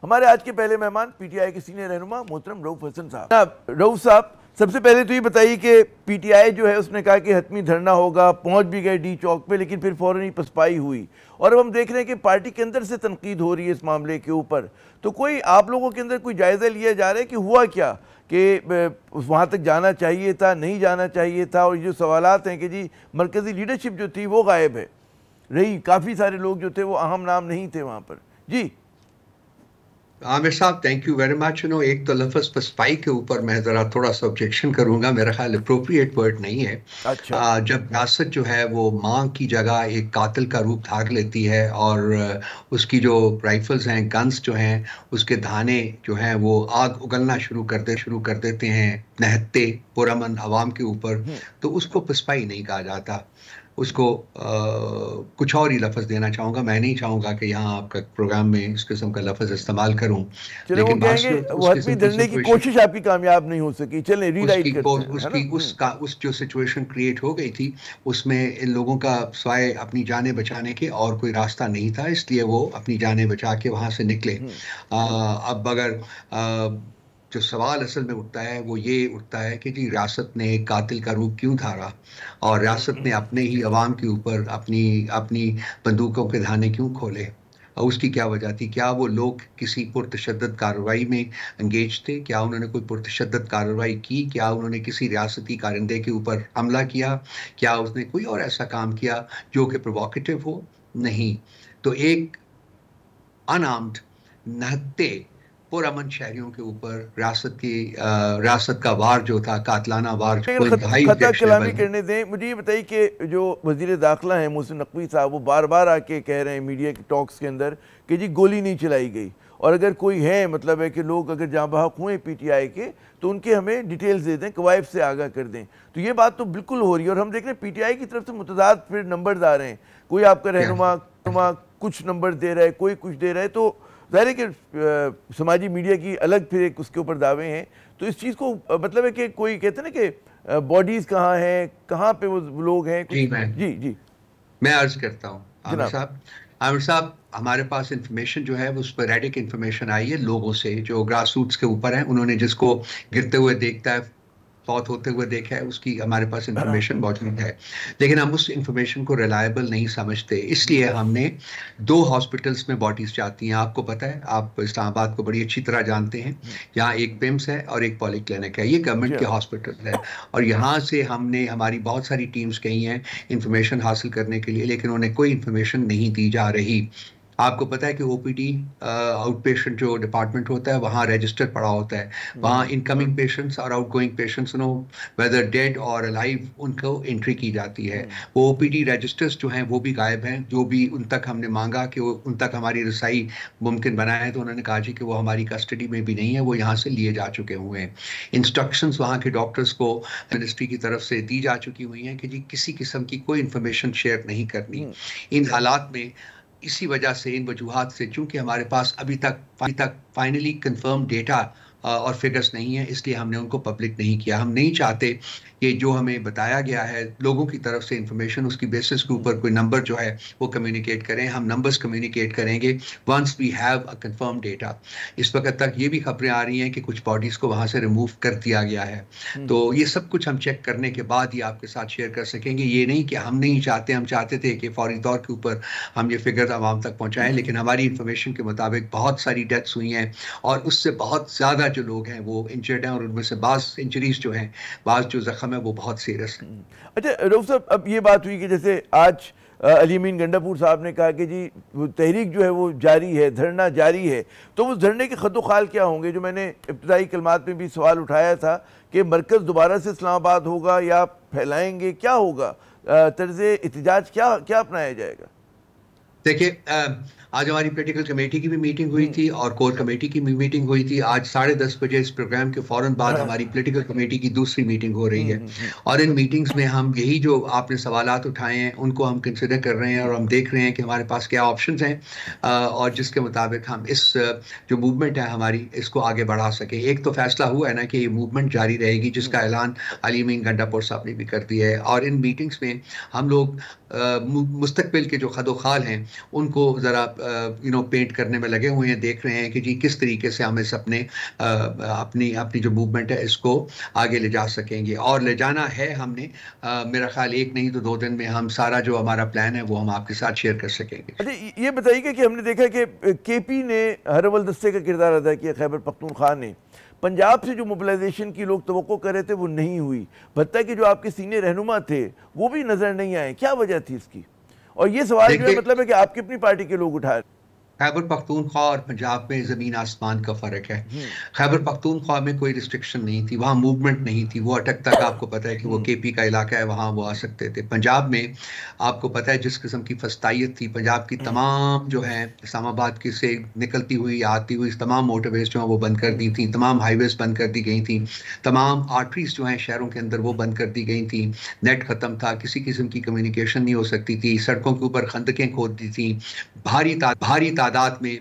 हमारे आज के पहले मेहमान पीटीआई के सीनियर रहनुमा मोहतरम रऊफ हसन साहब। रऊफ साहब, सबसे पहले तो ये बताइए कि पीटीआई जो है उसने कहा कि हतमी धरना होगा, पहुंच भी गए डी चौक पे, लेकिन फिर फौरन ही पसपाई हुई और अब हम देख रहे हैं कि पार्टी के अंदर से तनकीद हो रही है इस मामले के ऊपर। तो कोई आप लोगों के अंदर कोई जायज़ा लिया जा रहा है कि हुआ क्या, कि वहाँ तक जाना चाहिए था, नहीं जाना चाहिए था, और ये जो सवालात हैं कि जी मरकज़ी लीडरशिप जो थी वो गायब है रही, काफ़ी सारे लोग जो थे वो अहम नाम नहीं थे वहाँ पर। जी आमिर साहब, थैंक यू वेरी मच। एक तो लफ्ज़ पसपाई के ऊपर मैं ज़रा थोड़ा सा ऑब्जेक्शन करूंगा, मेरा ख्याल अप्रोप्रिएट वर्ड नहीं है। अच्छा। जब रियासत जो है वो माँ की जगह एक कातिल का रूप धार लेती है और उसकी जो राइफल्स हैं, गन्स जो हैं, उसके धाने जो हैं वो आग उगलना शुरू कर देते हैं नहत्ते पुरअमन आवाम के ऊपर, तो उसको पसपाई नहीं कहा जाता। उसको कुछ और ही लफ्ज़ देना चाहूँगा। मैं नहीं चाहूँगा कि यहाँ आपका प्रोग्राम में इस किस्म का लफ्ज़ इस्तेमाल करूँ, चले, वो लेकिन कहेंगे वो हतमी धरने की कोशिश आपकी कामयाब नहीं हो सकी। चले रीराइट करते हैं, उस जो सिचुएशन क्रिएट हो गई थी उसमें इन लोगों का स्वाय अपनी जानें बचाने के और कोई रास्ता नहीं था, इसलिए वो अपनी जानें बचा के वहाँ से निकले। अब अगर जो सवाल असल में उठता है वो ये उठता है कि जी रियासत ने एक कातिल का रूप क्यों धारा और रियासत ने अपने ही अवाम के ऊपर अपनी अपनी बंदूकों के धाने क्यों खोले, और उसकी क्या वजह थी? क्या वो लोग किसी पुरतशद्दद कार्रवाई में एंगेज थे? क्या उन्होंने कोई पुरतशद्दद कार्रवाई की? क्या उन्होंने किसी रियासती कारिंदे के ऊपर हमला किया? क्या उसने कोई और ऐसा काम किया जो कि प्रोवोकेटिव हो? नहीं। तो एक अनआर्म्ड नहत्ते पुरअमन शहरियों के ऊपर रियासत का वार जो था, कातलाना वार, कोई इंतहाई खता कलामी है। करने दें। मुझे ये बताइए कि जो वजीर दाखिला हैं मोहसिन नकवी साहब, वो बार बार आके कह रहे हैं मीडिया के टॉक्स के अंदर कि जी गोली नहीं चलाई गई, और अगर कोई है, मतलब है कि लोग अगर जहाँ बहक हुए पीटीआई के, तो उनके हमें डिटेल्स दे दें, कवायद से आगाह कर दें। तो ये बात तो बिल्कुल हो रही है, और हम देख रहे हैं पीटीआई की तरफ से मुतदाद फिर नंबर्स आ रहे हैं। कोई आपका रहनुमा कुछ नंबर दे रहा है, कोई कुछ दे रहा है, तो ज़ाहिर है कि समाजी मीडिया की अलग फिर एक उसके ऊपर दावे हैं। तो इस चीज़ को मतलब है कि कोई कहते हैं ना कि बॉडीज़ कहाँ हैं, कहाँ पे वो लोग हैं, कुछ। जी मैं अर्ज करता हूँ आमिर साहब, हमारे पास इंफॉर्मेशन जो है वो स्पोरेडिक इंफॉर्मेशन आई है लोगों से जो ग्रास रूट्स के ऊपर हैं। उन्होंने जिसको गिरते हुए देखता है, फौत होते हुए देखा है, उसकी हमारे पास इंफॉर्मेशन मौजूद है, लेकिन हम उस इंफॉर्मेशन को रिलायबल नहीं समझते। इसलिए हमने 2 हॉस्पिटल्स में बॉडीज जाती हैं। आपको पता है, आप इस्लामाबाद को बड़ी अच्छी तरह जानते हैं, यहाँ एक पिम्स है और एक पॉली क्लिनिक है, ये गवर्नमेंट के हॉस्पिटल है, और यहाँ से हमने हमारी बहुत सारी टीम्स गई हैं इंफॉर्मेशन हासिल करने के लिए, लेकिन उन्हें कोई इंफॉर्मेशन नहीं दी जा रही। आपको पता है कि ओपीडी आउट पेशेंट जो डिपार्टमेंट होता है वहाँ रजिस्टर पड़ा होता है, वहाँ इनकमिंग पेशेंट्स और आउटगोइंग पेशेंट्स वेदर डेड और अलाइव उनको एंट्री की जाती है। वो ओपीडी रजिस्टर्स जो हैं वो भी गायब हैं। जो भी उन तक हमने मांगा कि वो उन तक हमारी रसाई मुमकिन बनाए, तो उन्होंने कहा जी कि वो हमारी कस्टडी में भी नहीं है, वो यहाँ से लिए जा चुके हुए हैं। इंस्ट्रक्शंस वहाँ के डॉक्टर्स को मिनिस्ट्री की तरफ से दी जा चुकी हुई हैं कि जी किसी किस्म की कोई इंफॉर्मेशन शेयर नहीं करनी। इन हालात में, इसी वजह से, इन वजूहात से, चूंकि हमारे पास अभी तक फाइनली कंफर्म डेटा और फिगर्स नहीं है, इसलिए हमने उनको पब्लिक नहीं किया। हम नहीं चाहते कि जो हमें बताया गया है लोगों की तरफ से इंफॉर्मेशन, उसकी बेसिस के ऊपर कोई नंबर जो है वो कम्युनिकेट करें। हम नंबर्स कम्युनिकेट करेंगे once we have a confirm data. इस वक्त तक ये भी खबरें आ रही हैं कि कुछ बॉडीज़ को वहाँ से रिमूव कर दिया गया है। तो ये सब कुछ हम चेक करने के बाद ही आपके साथ शेयर कर सकेंगे। ये नहीं कि हम नहीं चाहते, हम चाहते थे कि फौरी तौर के ऊपर हम ये फिगर आवाम तक पहुँचाएँ, लेकिन हमारी इंफॉर्मेशन के मुताबिक बहुत सारी डेथ्स हुई हैं और उससे बहुत ज़्यादा जो लोग हैं वो इंजर्ड हैं, और उनमें से बाज़ इंजरीज जो हैं, बाज़ जो ज़ख्म है वो बहुत सीरियस है। अच्छा रऊफ साहब, अब ये बात हुई कि जैसे आज अली अमीन गंडापुर साहब ने कहा कि जी वो तहरीक जो है वो जारी है, धरना जारी है, तो उस धरने के खतोखाल क्या होंगे? जो मैंने इब्तदाई कलमात में भी सवाल उठाया था कि मरकज़ दोबारा से इस्लामाबाद होगा या फैलाएंगे, क्या होगा, तर्ज़ एहतजाज क्या अपनाया जाएगा? देखिए, आज हमारी पॉलिटिकल कमेटी की भी मीटिंग हुई थी और कोर कमेटी की भी मीटिंग हुई थी। आज 10:30 बजे इस प्रोग्राम के फौरन बाद हमारी पॉलिटिकल कमेटी की दूसरी मीटिंग हो रही है, और इन मीटिंग्स में हम यही जो आपने सवालात उठाए हैं उनको हम कंसिडर कर रहे हैं, और हम देख रहे हैं कि हमारे पास क्या ऑप्शंस हैं और जिसके मुताबिक हम इस जो मूवमेंट है हमारी, इसको आगे बढ़ा सके। एक तो फैसला हुआ है ना कि ये मूवमेंट जारी रहेगी, जिसका ऐलान अली अमीन गंडापुर साहब ने भी कर दिया है, और इन मीटिंग्स में हम लोग मुस्तकबिल के जो खदोखाल हैं उनको ज़रा पेंट करने में लगे हुए हैं, देख रहे हैं कि जी किस तरीके से हम इस अपनी अपनी जो मूवमेंट है इसको आगे ले जा सकेंगे, और ले जाना है हमने। मेरा ख्याल एक नहीं तो 2 दिन में हम सारा जो हमारा प्लान है वो हम आपके साथ शेयर कर सकेंगे। अच्छा, ये बताइए कि हमने देखा कि केपी ने हर अव्वल दस्ते का किरदार अदा किया, खैबर पख्तूनख्वा ने। पंजाब से जो मोबिलाइजेशन की लोग तवक्को कर रहे थे वो नहीं हुई, भत्ता कि जो आपके सीनियर रहनुमा थे वो भी नजर नहीं आए, क्या वजह थी इसकी? और ये सवाल जो है मतलब है कि आपकी अपनी पार्टी के लोग उठा रहे। खैबर पख्तूनख्वा और पंजाब में ज़मीन आसमान का फ़र्क है। खैबर पख्तूनख्वा में कोई रिस्ट्रिक्शन नहीं थी, वहाँ मूवमेंट नहीं थी, वो अटक तक आपको पता है कि वो केपी का इलाका है, वहाँ वो आ सकते थे। पंजाब में आपको पता है जिस किस्म की फस्तायत थी, पंजाब की तमाम जो है इस्लामाबाद की से निकलती हुई आती हुई तमाम मोटरवेज जो हैं वो बंद कर दी थी, तमाम हाईवेज बंद कर दी गई थी, तमाम आर्टरीज जो हैं शहरों के अंदर वो बंद कर दी गई थी, नेट ख़त्म था, किसी किस्म की कम्युनिकेशन नहीं हो सकती थी, सड़कों के ऊपर खंदकें खोद दी थी, भारी तादाद में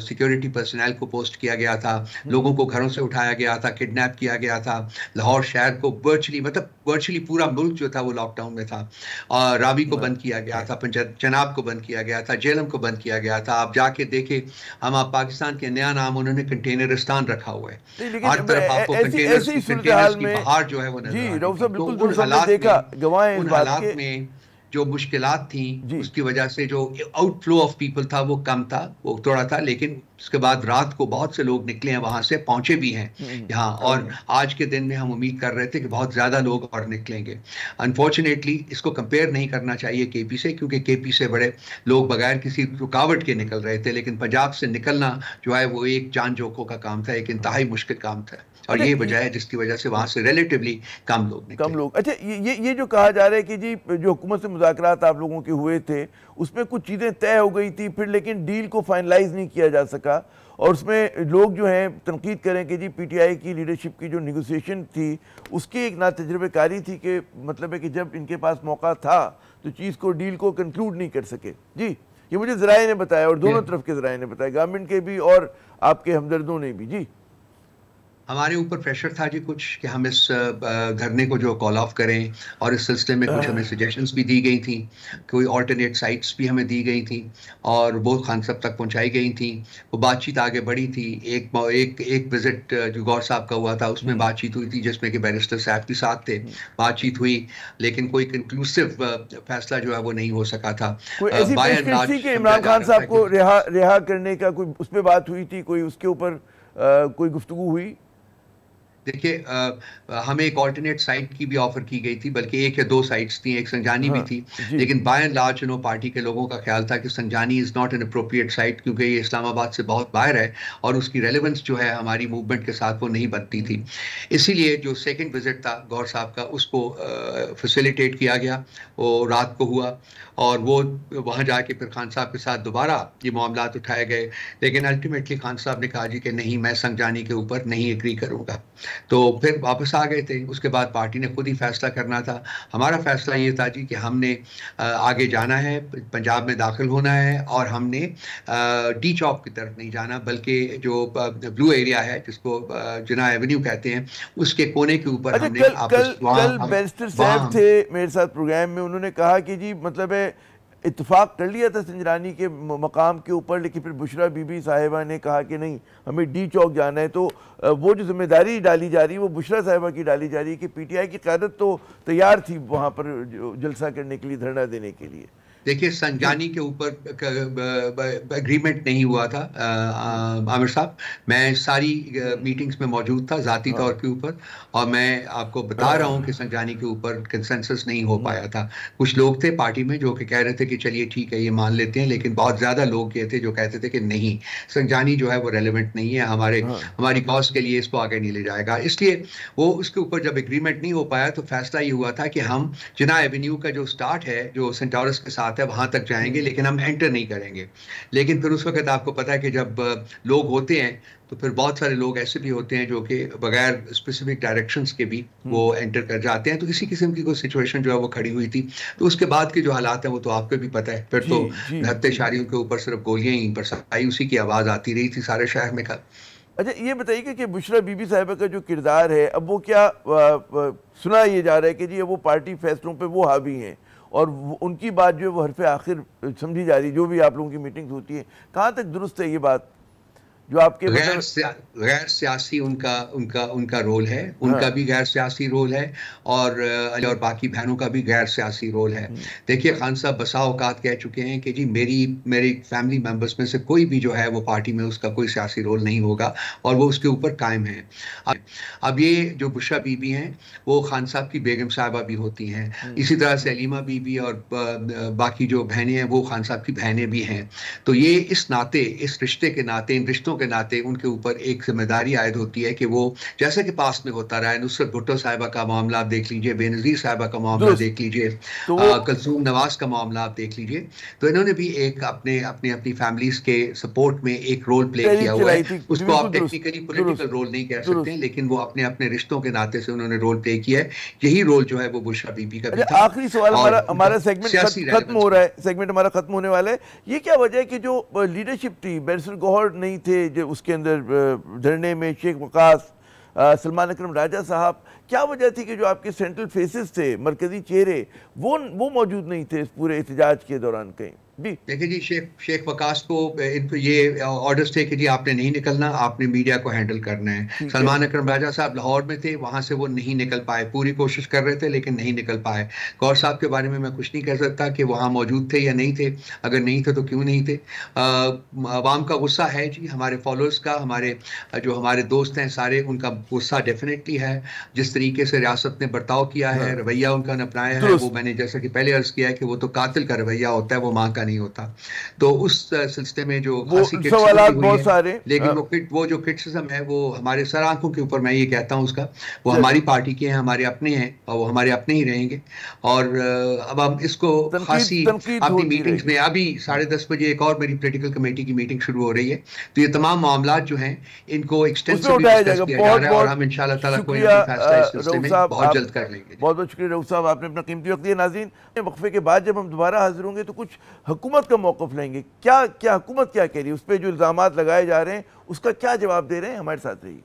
सिक्योरिटी पर्सनल को पोस्ट किया गया था, लोगों को घरों से उठाया गया था, किडनैप किया गया था। लाहौर शहर को वर्चुअली पूरा मुल्क जो था वो लॉकडाउन में था, और रावी को बंद किया गया था, चनाब को बंद किया गया था, जेलम को बंद किया गया था। आप जाके देखे, आप पाकिस्तान के नया नाम उन्होंने कंटेनरिस्तान रखा हुआ है, हर तरफ आपको कंटेनर्स की बहार जो है वो नजर आ रही है। उन हालात में जो मुश्किलात थी उसकी वजह से जो आउटफ्लो ऑफ पीपल था वो कम था, वो थोड़ा था, लेकिन उसके बाद रात को बहुत से लोग निकले हैं वहां से, पहुंचे भी हैं यहाँ, और आज के दिन में हम उम्मीद कर रहे थे कि बहुत ज्यादा लोग और निकलेंगे। अनफॉर्चुनेटली इसको कंपेयर नहीं करना चाहिए केपी से, क्योंकि केपी से बड़े लोग बगैर किसी रुकावट के निकल रहे थे, लेकिन पंजाब से निकलना जो है वो एक जान जोखों का काम था, एक इंतहाई मुश्किल काम था, और ये वजह है जिसकी वजह से वहां से रिलेटिवली कम लोग। अच्छा, ये जो कहा जा रहा है कि जी जो हुकूमत से मुज़ाकरात आप लोगों के हुए थे उसमें कुछ चीज़ें तय हो गई थी, फिर लेकिन डील को फाइनलाइज नहीं किया जा सका, और उसमें लोग जो हैं तनकीद करें कि जी पीटीआई की लीडरशिप की जो निगोसिएशन थी उसकी एक नातजुर्बेकारी थी, कि मतलब है कि जब इनके पास मौका था तो चीज़ को, डील को कंक्लूड नहीं कर सके। जी, ये मुझे ज़राए ने बताया, और दोनों तरफ के ज़राए ने बताया, गवर्नमेंट के भी और आपके हमदर्दों ने भी। जी, हमारे ऊपर प्रेशर था जी कुछ कि हम इस धरने को जो कॉल ऑफ करें, और इस सिलसिले में कुछ हमें सजेशंस भी दी गई थी, कोई ऑल्टरनेट साइट्स भी हमें दी गई थी, और वो खान साहब तक पहुंचाई गई थी। वो बातचीत आगे बढ़ी थी। एक विजिट जो गौर साहब का हुआ था उसमें बातचीत हुई थी, जिसमें कि बैरिस्टर साहब भी साथ थे, बातचीत हुई, लेकिन कोई कंक्लूसिव फैसला जो है वो नहीं हो सका था। इमरान खान साहब को रिहा करने का कोई उस पर बात हुई थी, कोई उसके ऊपर कोई गुफ्तगू हुई? देखिए, हमें एक ऑल्टरनेट साइट की भी ऑफर की गई थी, बल्कि 1 या 2 साइट्स थी, एक संजानी भी थी, लेकिन बाय एंड लार्ज पार्टी के लोगों का ख्याल था कि Sanjani is not an appropriate site, क्योंकि ये इस्लामाबाद से बहुत बाहर है और उसकी रेलेवेंस जो है हमारी मूवमेंट के साथ वो नहीं बनती थी। इसीलिए जो सेकंड विजिट था गौर साहब का, उसको फैसिलिटेट किया गया, वो रात को हुआ, और वो वहाँ जाके फिर खान साहब के साथ दोबारा ये मामला उठाए गए, लेकिन अल्टीमेटली खान साहब ने कहा जी कि नहीं, मैं संजानी के ऊपर नहीं एग्री करूँगा, तो फिर वापस आ गए थे। उसके बाद पार्टी ने खुद ही फैसला करना था। हमारा फैसला ये था जी कि हमने आगे जाना है, पंजाब में दाखिल होना है, और हमने डी चौक की तरफ नहीं जाना, बल्कि जो ब्लू एरिया है जिसको जिना एवेन्यू कहते हैं उसके कोने के ऊपर हमने कल बैरिस्टर साहब थे मेरे साथ प्रोग्राम में, उन्होंने कहा कि जी मतलब है इत्तेफाक कर लिया था संजरानी के मकाम के ऊपर, लेकिन फिर बुशरा बीबी साहिबा ने कहा कि नहीं, हमें डी चौक जाना है। तो वो जो जिम्मेदारी डाली जा रही है वो बुशरा साहिबा की डाली जा रही है कि पीटीआई की क़यादत तो तैयार थी वहाँ पर जलसा करने के लिए, धरना देने के लिए। देखिए, संजानी के ऊपर एग्रीमेंट नहीं हुआ था आमिर साहब। मैं सारी मीटिंग्स में मौजूद था ज़ाती तौर के ऊपर, और मैं आपको बता रहा हूँ कि संजानी के ऊपर कंसेंसस नहीं हो पाया था। कुछ लोग थे पार्टी में जो कि कह रहे थे कि चलिए ठीक है ये मान लेते हैं, लेकिन बहुत ज़्यादा लोग ये थे जो कहते थे कि नहीं, संजानी जो है वो रेलिवेंट नहीं है, हमारी कॉज के लिए इसको आगे नहीं ले जाएगा। इसलिए वो उसके ऊपर जब एग्रीमेंट नहीं हो पाया तो फैसला ये हुआ था कि हम जिना एवेन्यू का जो स्टार्ट है, जो सेंटोरस के साथ है, वहां तक जाएंगे, लेकिन हम एंटर नहीं करेंगे। लेकिन फिर उस वक्त आपको पता है कि जब लोग होते हैं तो फिर बहुत सारे लोग ऐसे भी होते हैं जो कि बगैर स्पेसिफिक डायरेक्शंस के भी वो एंटर कर जाते हैं। तो इसी किस्म की कोई सिचुएशन जो है वो खड़ी हुई थी। तो उसके बाद के जो हालात हैं वो तो आपको भी पता है। फिर तो धत्ते शारियों के ऊपर सिर्फ गोलियां ही बरसाई, उसी की आवाज़ आती रही थी सारे शहर में कल। अच्छा, ये बताइए कि बुशरा बीबी साहिबा का जो किरदार है, अब वो क्या सुना ये जा रहा है कि जी वो पार्टी फैसलों पे वो हावी हैं, और उनकी बात जो है वो हरफ आखिर समझी जा रही है, जो भी आप लोगों की मीटिंग्स होती है, कहाँ तक दुरुस्त है ये बात जो आपके गैर सियासी उनका उनका उनका रोल है, उनका भी गैर सियासी रोल है, और बाकी बहनों का भी गैर सियासी रोल है। देखिए खान साहब बसा औकात कह चुके हैं कि जी मेरी फैमिली मेंबर्स में से कोई भी जो है वो पार्टी में उसका कोई सियासी रोल नहीं होगा, और वो उसके ऊपर कायम है। अब ये जो बुशरा बीबी हैं वो खान साहब की बेगम साहिबा भी होती हैं, इसी तरह से अलीमा बीबी और बाकी जो बहनें हैं वो खान साहब की बहनें भी हैं। तो ये इस नाते, इस रिश्ते के नाते, इन रिश्तों के नाते उनके ऊपर एक जिम्मेदारी आयद होती है कि वो जैसे कि पास में होता रहा है, नुसरत भुट्टो साहिबा का मामला आप देख लीजिए, बेनज़ीर साहिबा का मामला देख लीजिए, कलसूम नवाज का मामला आप देख लीजिए, तो इन्होंने भी एक अपनी फैमिलीज के सपोर्ट में एक रोल प्ले किया हुआ है। उसको आप टेक्निकली पॉलिटिकल रोल नहीं कह सकते, लेकिन वो अपने अपने रिश्तों के नाते से उन्होंने रोल प्ले किया है। यही रोल जो है वो बुशरा बीबी का भी था। आखिरी सवाल, हमारा सेगमेंट खत्म हो रहा है, सेगमेंट हमारा खत्म होने वाला है। ये क्या वजह है कि जो लीडरशिप थी, बैरिस्टर गौहर नहीं थे जो उसके अंदर धरने में, शेख वकास, सलमान अकरम राजा साहब, क्या वजह थी कि जो आपके सेंट्रल फेसेस थे, मरकजी चेहरे, वो मौजूद नहीं थे इस पूरे एहतजाज के दौरान कहीं भी? देखिए जी, शेख वकास को ये ऑर्डर्स थे कि जी आपने नहीं निकलना, आपने मीडिया को हैंडल करना है। सलमान अकरम राजा साहब लाहौर में थे, वहां से वो नहीं निकल पाए, पूरी कोशिश कर रहे थे लेकिन नहीं निकल पाए। गौर साहब के बारे में मैं कुछ नहीं कह सकता कि वहां मौजूद थे या नहीं थे, अगर नहीं थे तो क्यों नहीं थे। आवाम का गुस्सा है जी, हमारे फॉलोअर्स का, हमारे दोस्त हैं सारे, उनका गुस्सा डेफिनेटली है। जिस तरीके से रियासत ने बर्ताव किया है, रवैया उनका अपनाया है, वो मैंने जैसा कि पहले अर्ज किया है कि वो तो कातिल का रवैया होता है, वो मां का नहीं होता। तो उस सिलसिले में जो खासी बहुत सारे, लेकिन वो जो क्रिटिसिज्म है वो हमारे सर आंखों के ऊपर, मैं ये कहता हूँ उसका, वो हमारी पार्टी के हैं, हमारे अपने हैं, और वो हमारे अपने ही रहेंगे। और अब हम इसको खासी अपनी मीटिंग्स में, अभी 10:30 बजे एक और मेरी पॉलिटिकल कमेटी की मीटिंग शुरू हो रही है, तो ये तमाम मामला जो हैं इनको एक्सटेंसिवली डिस्कस किया जा रहा है, और हम इंशाल्लाह ताला कोई फैसला इस सिलसिले में बहुत जल्द कर लेंगे। बहुत बहुत शुक्रिया रऊफ साहब, आपने अपना कीमती वक्त दिया। नाज़रीन, वक्फे के बाद जब हम दोबारा हाजिर होंगे तो कुछ हुकूमत का मौक़िफ़ लेंगे, क्या हुकूमत क्या कह रही है, उस पर जो इल्ज़ामात लगाए जा रहे हैं उसका क्या जवाब दे रहे हैं। हमारे साथ रहिए।